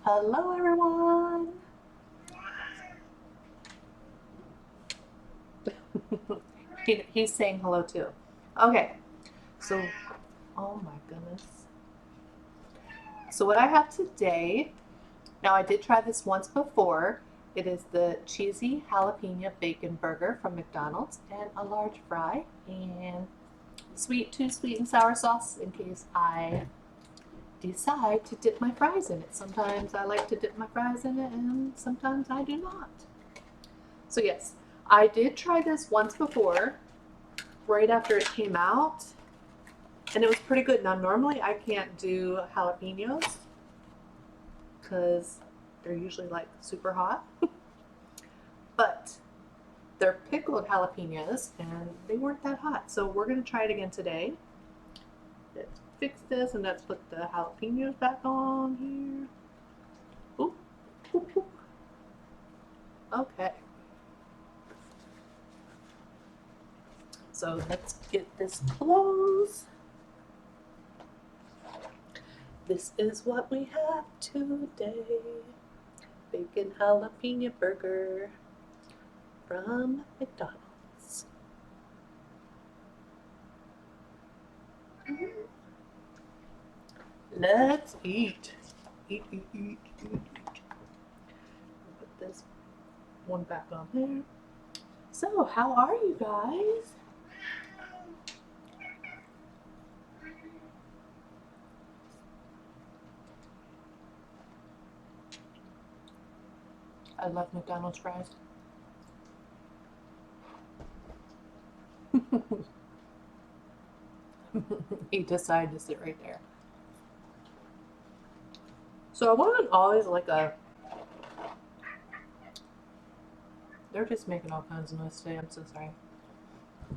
Hello, everyone. He's saying hello too. Okay, so, oh my goodness. So, what I have today, now I did try this once before. It is the cheesy jalapeno bacon burger from McDonald's and a large fry and two sweet and sour sauce in case I decide to dip my fries in it. Sometimes I like to dip my fries in it and sometimes I do not. So, yes, I did try this once before right after it came out, and it was pretty good. Now, normally I can't do jalapenos because they're usually like super hot, but they're pickled jalapenos and they weren't that hot. So, we're going to try it again today. Let's fix this and let's put the jalapenos back on here. Oop, oop, oop. Okay. So, let's get this closed. This is what we have today. Bacon jalapeno burger from McDonald's. Let's eat. Eat, eat, eat, eat, eat. Put this one back on there. So, how are you guys? I love McDonald's fries. He decided to sit right there. So I wasn't always like a. They're just making all kinds of noise today. I'm so sorry.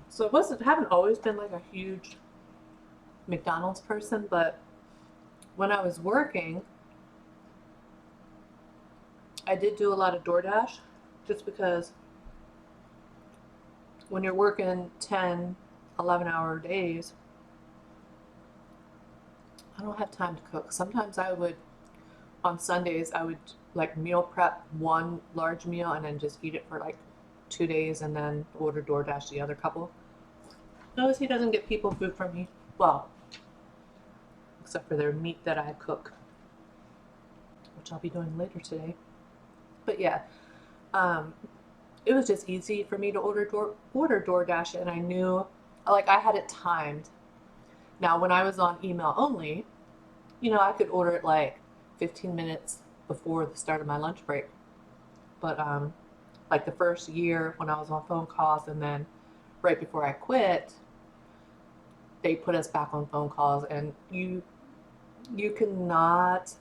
So I haven't always been like a huge McDonald's person, but when I was working, I did do a lot of DoorDash just because when you're working 10, 11-hour days, I don't have time to cook. Sometimes on Sundays, I would like meal prep one large meal and then just eat it for like 2 days and then order DoorDash the other couple. Notice he doesn't get people food from me. Well, except for their meat that I cook, which I'll be doing later today. But yeah, um, it was just easy for me to order DoorDash, and I knew like I had it timed. Now, when I was on email only, I could order it like 15 minutes before the start of my lunch break. But like the first year when I was on phone calls, and then right before I quit, they put us back on phone calls, and you cannot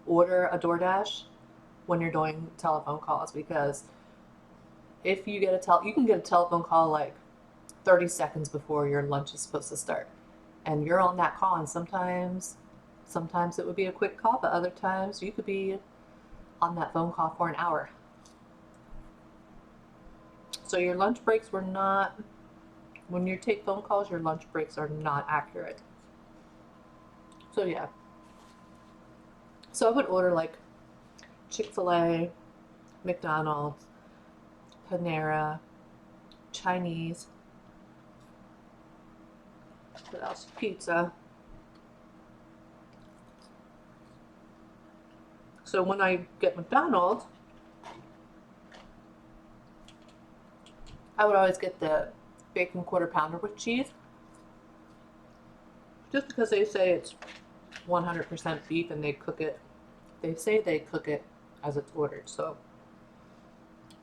order a DoorDash when you're doing telephone calls because if you get you can get a telephone call like 30 seconds before your lunch is supposed to start, and you're on that call, and sometimes it would be a quick call, but other times you could be on that phone call for an hour. So your lunch breaks were not when you take phone calls, your lunch breaks are not accurate. So yeah. So I would order like Chick-fil-A, McDonald's, Panera, Chinese, what else? Pizza. So when I get McDonald's, I would always get the bacon quarter pounder with cheese, just because they say it's 100% beef and they cook it. They say they cook it as it's ordered. So,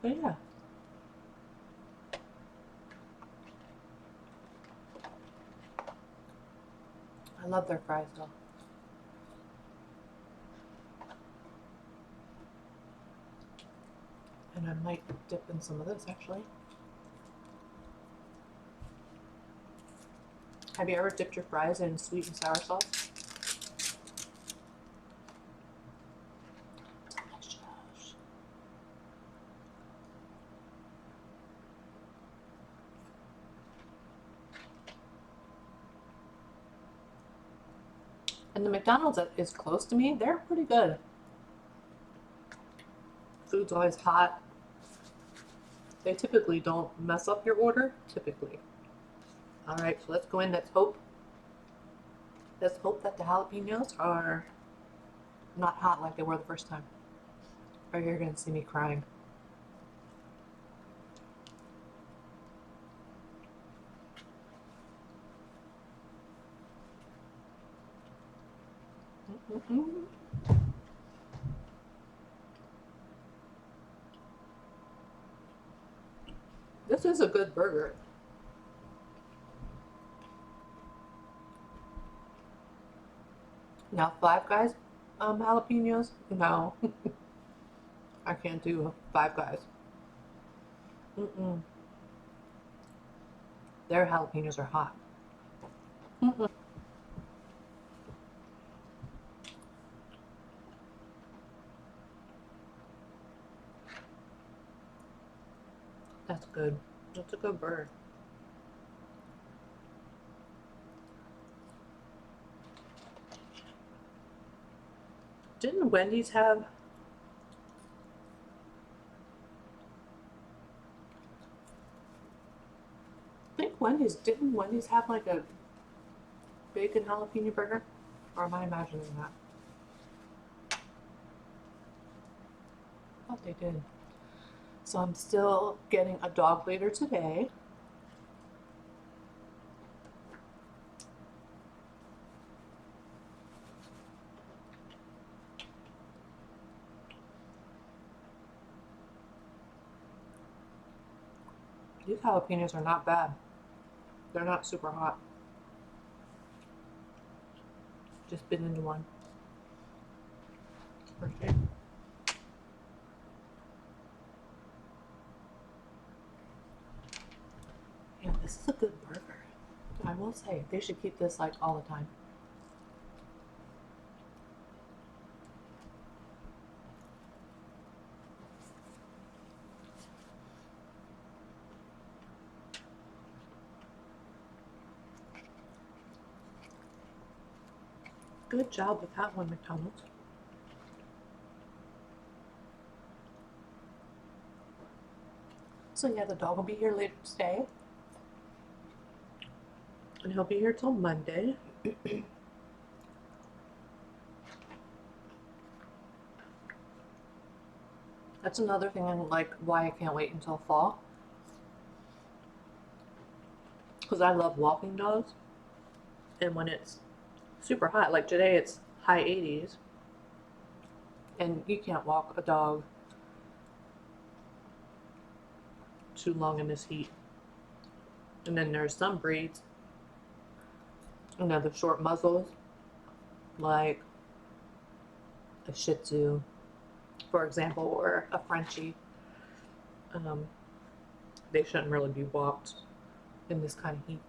but yeah. I love their fries though. And I might dip in some of this actually. Have you ever dipped your fries in sweet and sour sauce? Delicious. And the McDonald's that is close to me, they're pretty good. food's always hot. They typically don't mess up your order, typically. All right, so let's go in. Let's hope that the jalapenos are not hot like they were the first time. Or you're gonna see me crying. Mm-mm-mm. This is a good burger. Now, Five Guys jalapenos? No, I can't do Five Guys. Mm-mm. Their jalapenos are hot. Mm-mm. That's good. That's a good burger. Didn't Wendy's have? I think didn't Wendy's have like a bacon jalapeno burger? Or am I imagining that? I thought they did. So I'm still getting a dog later today. These jalapenos are not bad. They're not super hot. Just bit into one. Okay. Yeah, this is a good burger. I will say, they should keep this like all the time. Good job with that one, McDonald's. So yeah, the dog will be here later today. And he'll be here till Monday. That's another thing and like why I can't wait until fall. Because I love walking dogs. And when it's super hot, like today it's high 80s. And you can't walk a dog too long in this heat. And then there's some breeds, you know, the short muzzles, like a Shih Tzu, for example, or a Frenchie. Um, they shouldn't really be walked in this kind of heat.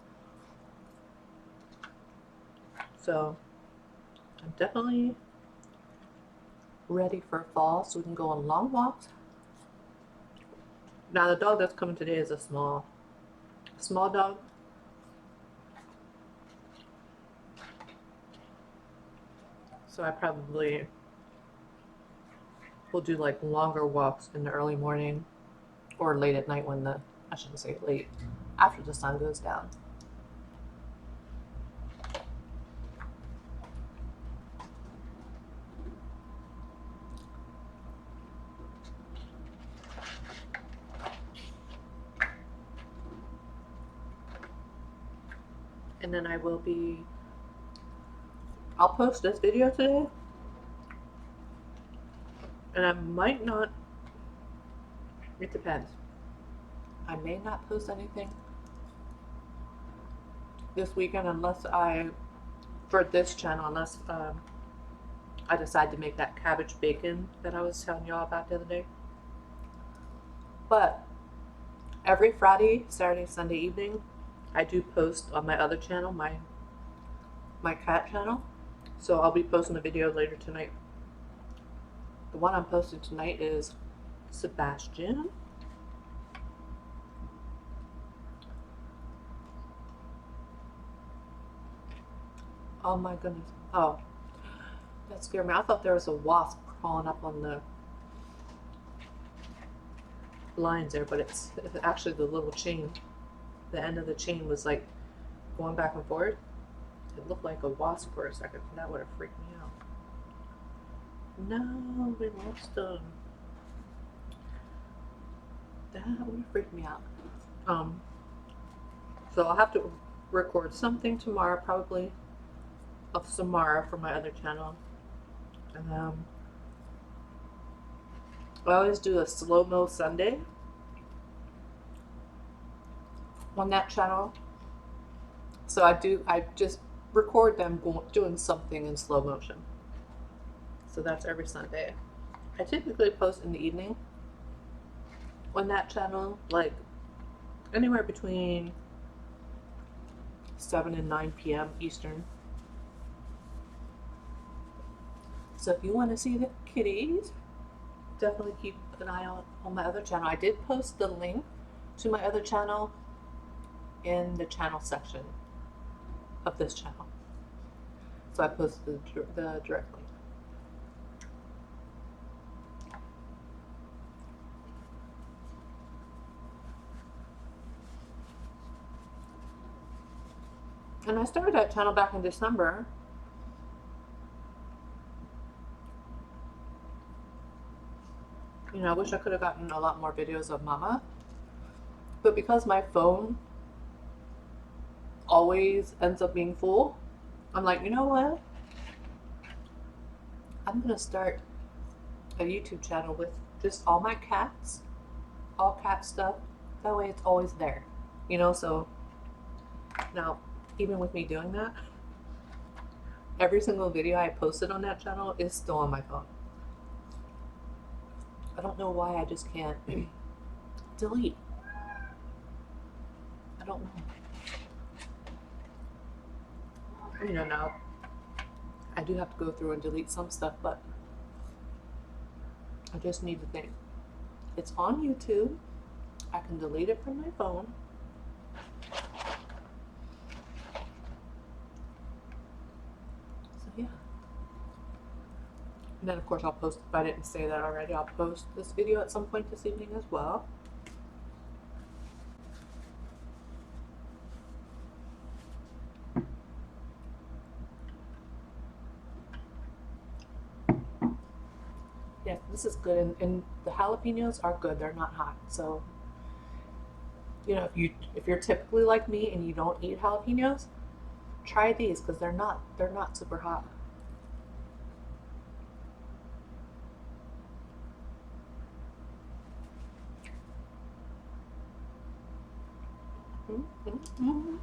So I'm definitely ready for fall so we can go on long walks. Now the dog that's coming today is a small dog. So I probably will do like longer walks in the early morning or late at night when I shouldn't say late, after the sun goes down. And then I'll post this video today. And I might not, it depends. I may not post anything this weekend for this channel, unless I decide to make that cabbage bacon that I was telling y'all about the other day. But every Friday, Saturday, Sunday evening, I do post on my other channel, my cat channel. So I'll be posting a video later tonight. The one I'm posting tonight is Sebastian. Oh my goodness. Oh, that scared me. I thought there was a wasp crawling up on the lines there, but it's actually the little chain. The end of the chain was like going back and forth. It looked like a wasp for a second. That would have freaked me out. No, we lost them. That would have freaked me out. So I'll have to record something tomorrow, probably of Samara for my other channel. And I always do a slow-mo Sunday on that channel. So I just record them doing something in slow motion. So that's every Sunday. I typically post in the evening on that channel, like anywhere between 7 and 9 p.m. Eastern. So if you want to see the kitties, definitely keep an eye out on my other channel. I did post the link to my other channel in the channel section of this channel. So I posted the direct link. And I started that channel back in December. You know, I wish I could have gotten a lot more videos of Mama. But because my phone always ends up being full, I'm like, you know what? I'm going to start a YouTube channel with just all my cats, all cat stuff. That way it's always there. You know, so now, even with me doing that, every single video I posted on that channel is still on my phone. I don't know why I just can't delete. I don't know. You know, now I do have to go through and delete some stuff, but I just need to think. It's on YouTube. I can delete it from my phone. So yeah. And then of course I'll post, if I didn't say that already, I'll post this video at some point this evening as well. Yeah, this is good, and the jalapenos are good. They're not hot, so you know, if you're typically like me and you don't eat jalapenos, try these because they're not super hot. Mm-hmm.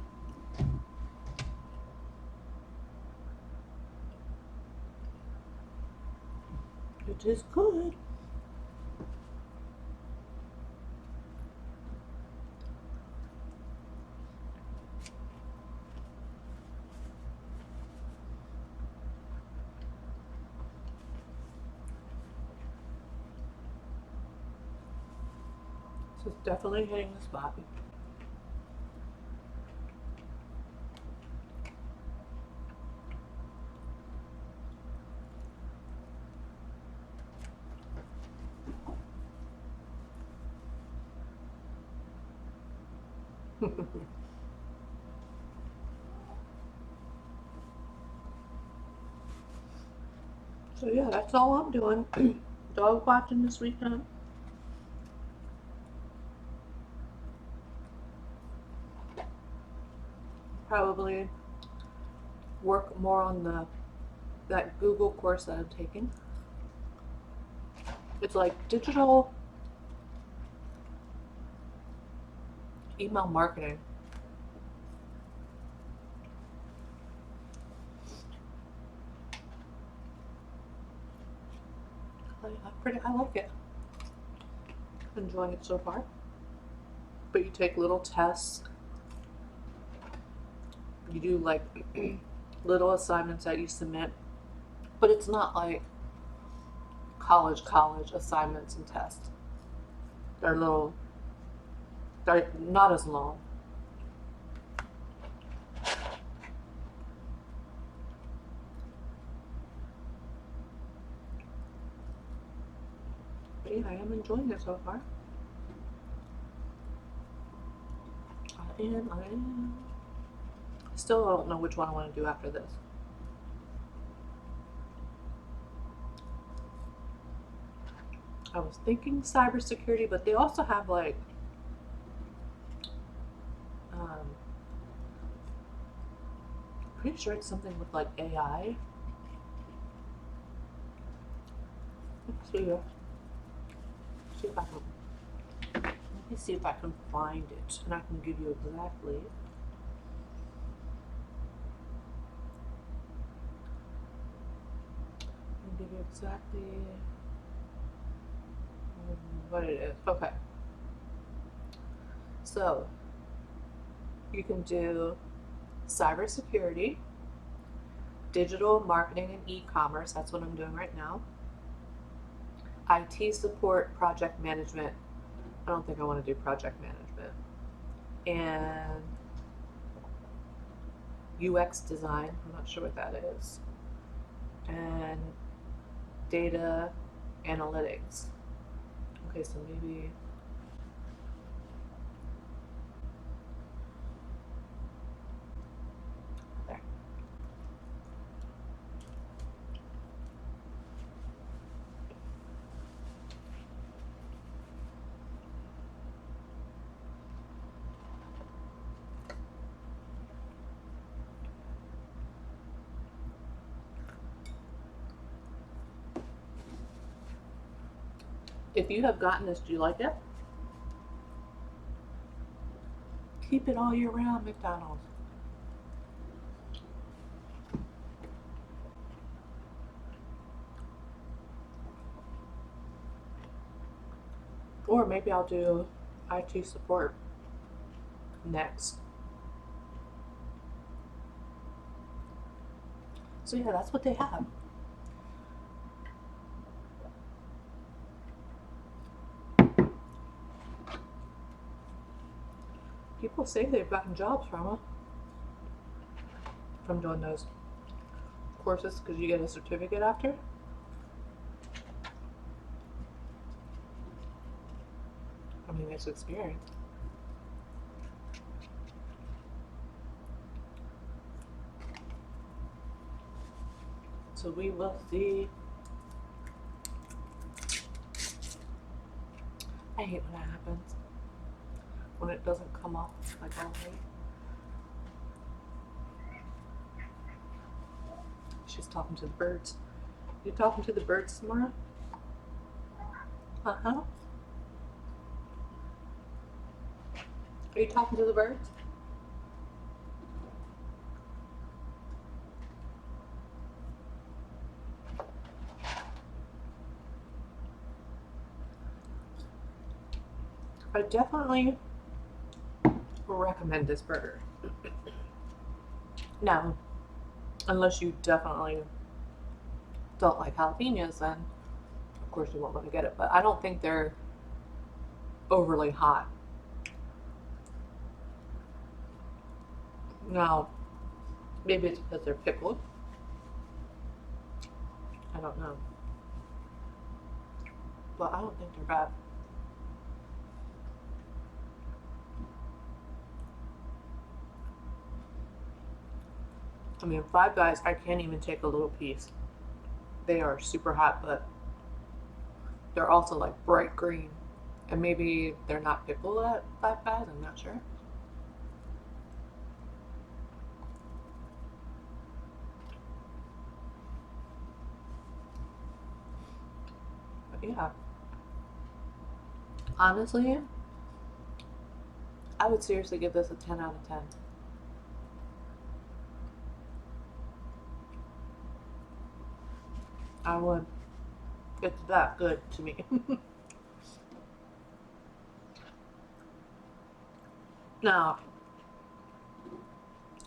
It is good. This is definitely hitting the spot. So yeah, that's all I'm doing. Dog watching this weekend. Probably work more on that Google course that I'm taking. It's like digital email marketing. I like it. Enjoying it so far. But you take little tests. You do like little assignments that you submit, but it's not like college assignments and tests. They're not as long. But yeah, I am enjoying it so far. And I still don't know which one I want to do after this. I was thinking cybersecurity, but they also have like pretty sure it's something with like AI. Let's see. See if I can. Let me see if I can find it, and I can give you exactly. I can give you exactly what it is. Okay. So you can do cybersecurity, digital marketing and e-commerce. That's what I'm doing right now. IT support, project management. I don't think I want to do project management. And UX design. I'm not sure what that is. And data analytics. Okay, so maybe there. If you have gotten this, do you like it? Keep it all year round, McDonald's. Or maybe I'll do IT support next. So yeah, that's what they have. People say they've gotten jobs from doing those courses because you get a certificate after. I mean, it's experience. So we will see. I hate when that happens. When it doesn't come off like all right. She's talking to the birds. You talking to the birds, Samara? Uh-huh. Are you talking to the birds? I definitely recommend this burger. Now, unless you definitely don't like jalapenos, then of course you won't want to get it. But I don't think they're overly hot. Now, maybe it's because they're pickled. I don't know. But I don't think they're bad. I mean, Five Guys, I can't even take a little piece. They are super hot, but they're also like bright green. And maybe they're not pickled at Five Guys, I'm not sure. But yeah. Honestly, I would seriously give this a 10 out of 10. I would. It's that good to me. Now,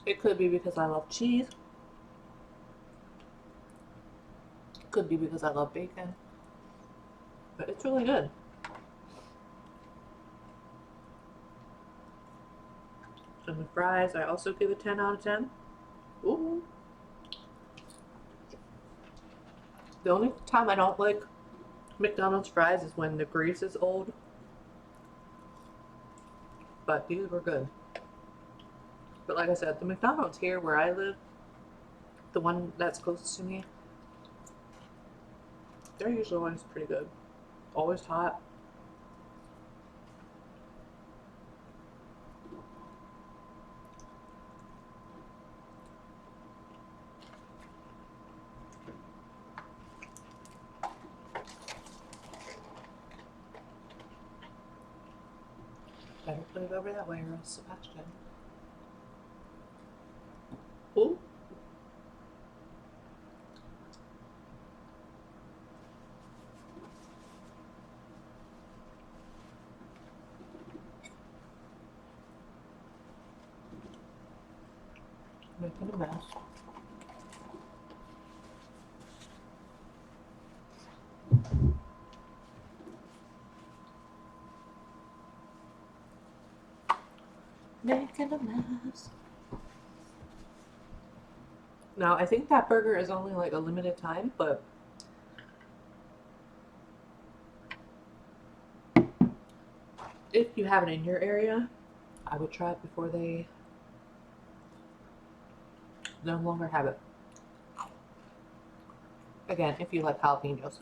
it could be because I love cheese. It could be because I love bacon. But it's really good. And the fries, I also give a 10 out of 10. Ooh. The only time I don't like McDonald's fries is when the grease is old. But these were good. But like I said, the McDonald's here where I live, the one that's closest to me, they're usually always pretty good. Always hot. Better put it over that way or else Sebastian. Ooh. Making a mess. Making a mess. Now, I think that burger is only like a limited time, but if you have it in your area, I would try it before they no longer have it. Again, if you like jalapenos.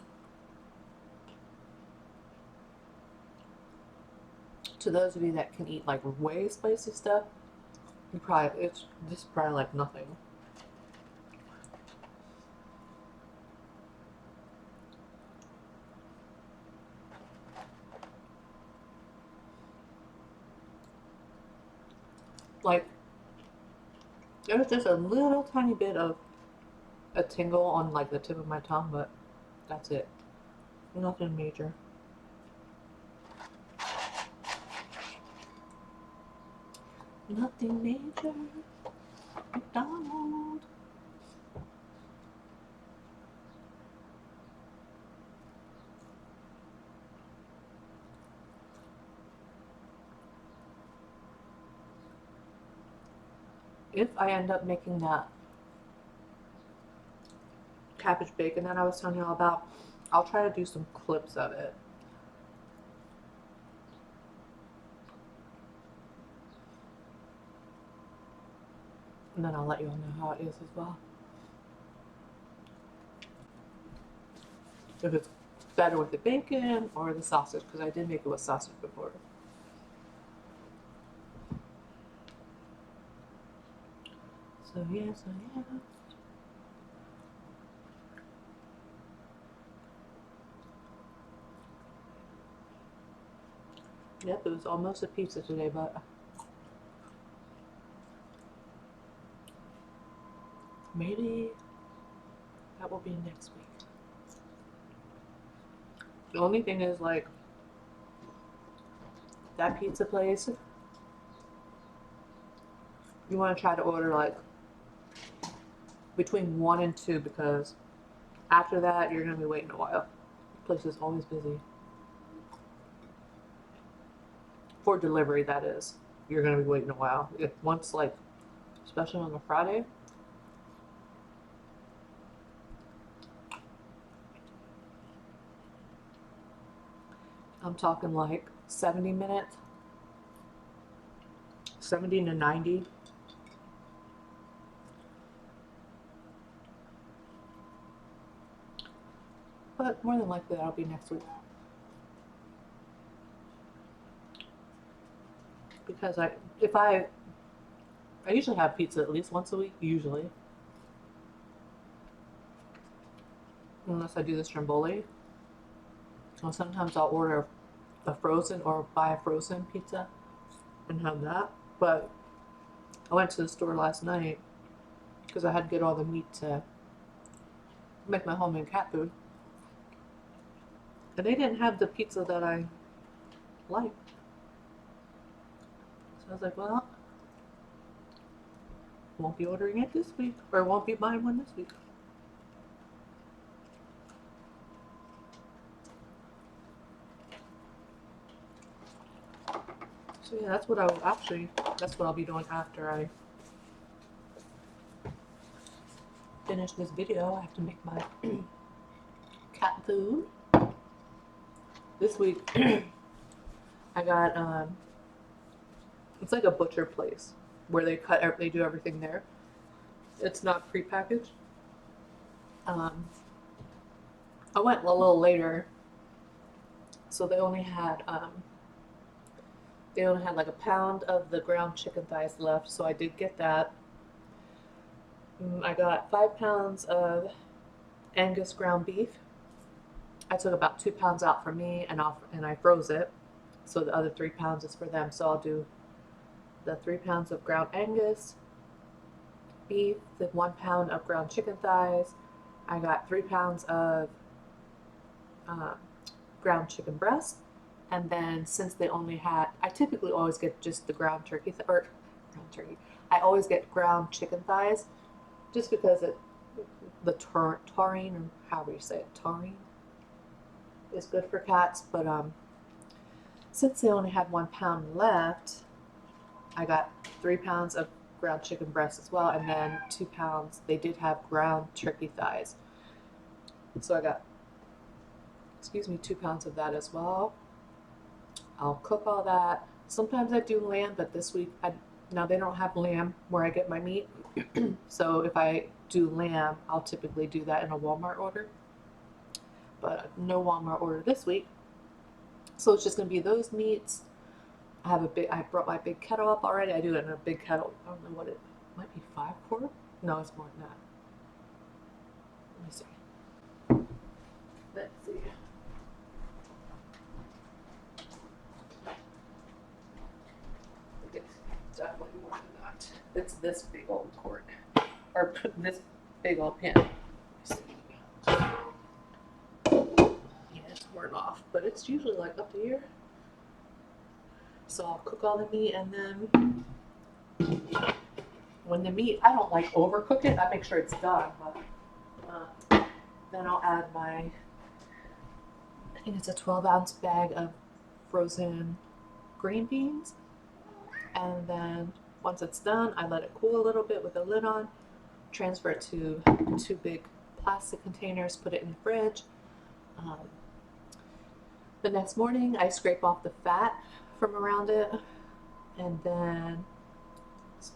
To those of you that can eat like way spicy stuff, this is probably like nothing. Like there's just a little tiny bit of a tingle on like the tip of my tongue, but that's it. Nothing major. Nothing major. McDonald's. If I end up making that cabbage bacon that I was telling you all about, I'll try to do some clips of it. And then I'll let you all know how it is as well. If it's better with the bacon or the sausage, because I did make it with sausage before. So yeah. Yep, it was almost a pizza today, but maybe that will be next week. The only thing is, like, that pizza place, you want to try to order like between 1 and 2, because after that you're going to be waiting a while. The place is always busy. For delivery, that is. You're going to be waiting a while. If once, like, especially on a Friday, I'm talking like 70 minutes, 70 to 90. But more than likely that'll be next week. Because I usually have pizza at least once a week, usually. Unless I do the stromboli. Well, sometimes I'll order a frozen or buy a frozen pizza and have that. But I went to the store last night because I had to get all the meat to make my homemade cat food. And they didn't have the pizza that I like. So I was like, well, won't be ordering it this week, or won't be buying one this week. So yeah, that's what I'll be doing after I finish this video. I have to make my cat food. This week, I got, it's like a butcher place. where they do everything there. It's not prepackaged. I went a little later, so they only had like a pound of the ground chicken thighs left, so I did get that. I got 5 pounds of Angus ground beef. I took about 2 pounds out for me, and I froze it, so the other 3 pounds is for them. So I'll do the 3 pounds of ground Angus beef, the 1 pound of ground chicken thighs. I got 3 pounds of ground chicken breast, and then since they only had, I typically always get just the ground turkey or ground turkey. I always get ground chicken thighs, just because the taurine, or however you say it, taurine, is good for cats. But since they only had 1 pound left, I got 3 pounds of ground chicken breast as well, and then 2 pounds. They did have ground turkey thighs, so I got 2 pounds of that as well. I'll cook all that. Sometimes I do lamb, but this week now they don't have lamb where I get my meat. So if I do lamb, I'll typically do that in a Walmart order, but no Walmart order this week. So it's just gonna be those meats. I brought my big kettle up already. I do it in a big kettle. I don't know what it might be, 5 quart? No, it's more than that. Let me see. Let's see. It's definitely more than that. It's this big old quart, or this big old pan. Yeah, it's worn off, but it's usually like up to here. So I'll cook all the meat, and then when the meat, I don't like overcook it. I make sure it's done, but then I'll add I think it's a 12-ounce bag of frozen green beans. And then once it's done, I let it cool a little bit with a lid on, transfer it to 2 big plastic containers, put it in the fridge. The next morning, I scrape off the fat from around it, and then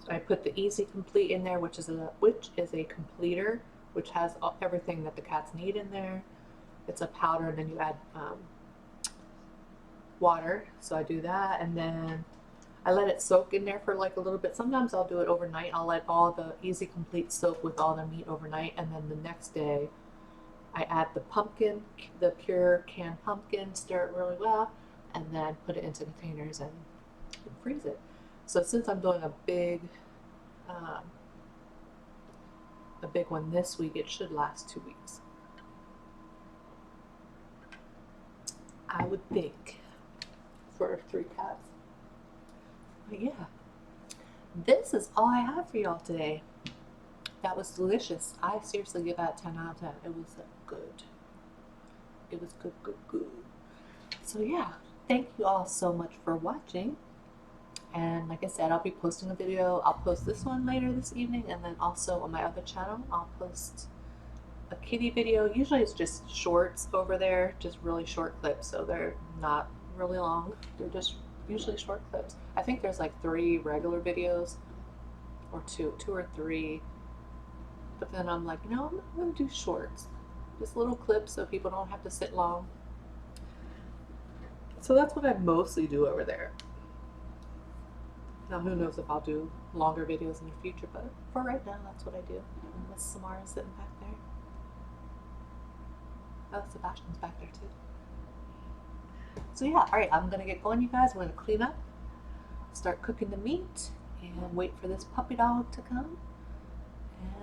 I put the Easy Complete in there, which is a completer, which has everything that the cats need in there. It's a powder, and then you add water. So I do that, and then I let it soak in there for like a little bit. Sometimes I'll do it overnight. I'll let all the Easy Complete soak with all the meat overnight, and then the next day I add the pumpkin, the pure canned pumpkin, stir it really well, and then put it into containers and freeze it. So since I'm doing a big one this week, it should last 2 weeks, I would think, for 3 cats. But yeah, this is all I have for y'all today. That was delicious. I seriously give that 10 out of 10. It was good. It was good. So yeah, thank you all so much for watching. And like I said, I'll be posting a video. I'll post this one later this evening, and then also on my other channel, I'll post a kitty video. Usually it's just shorts over there, just really short clips, so they're not really long. They're just usually short clips. I think there's like 3 regular videos, or 2 or 3. But then I'm like, no, I'm not going to do shorts. Just little clips so people don't have to sit long. So that's what I mostly do over there. Now who knows if I'll do longer videos in the future, but for right now, that's what I do. And Miss Samara's sitting back there. Oh, Sebastian's back there too. So yeah, alright, I'm going to get going, you guys. I'm going to clean up, start cooking the meat, and wait for this puppy dog to come.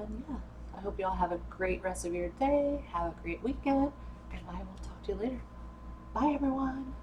And yeah, I hope you all have a great rest of your day. Have a great weekend, and I will talk to you later. Bye, everyone.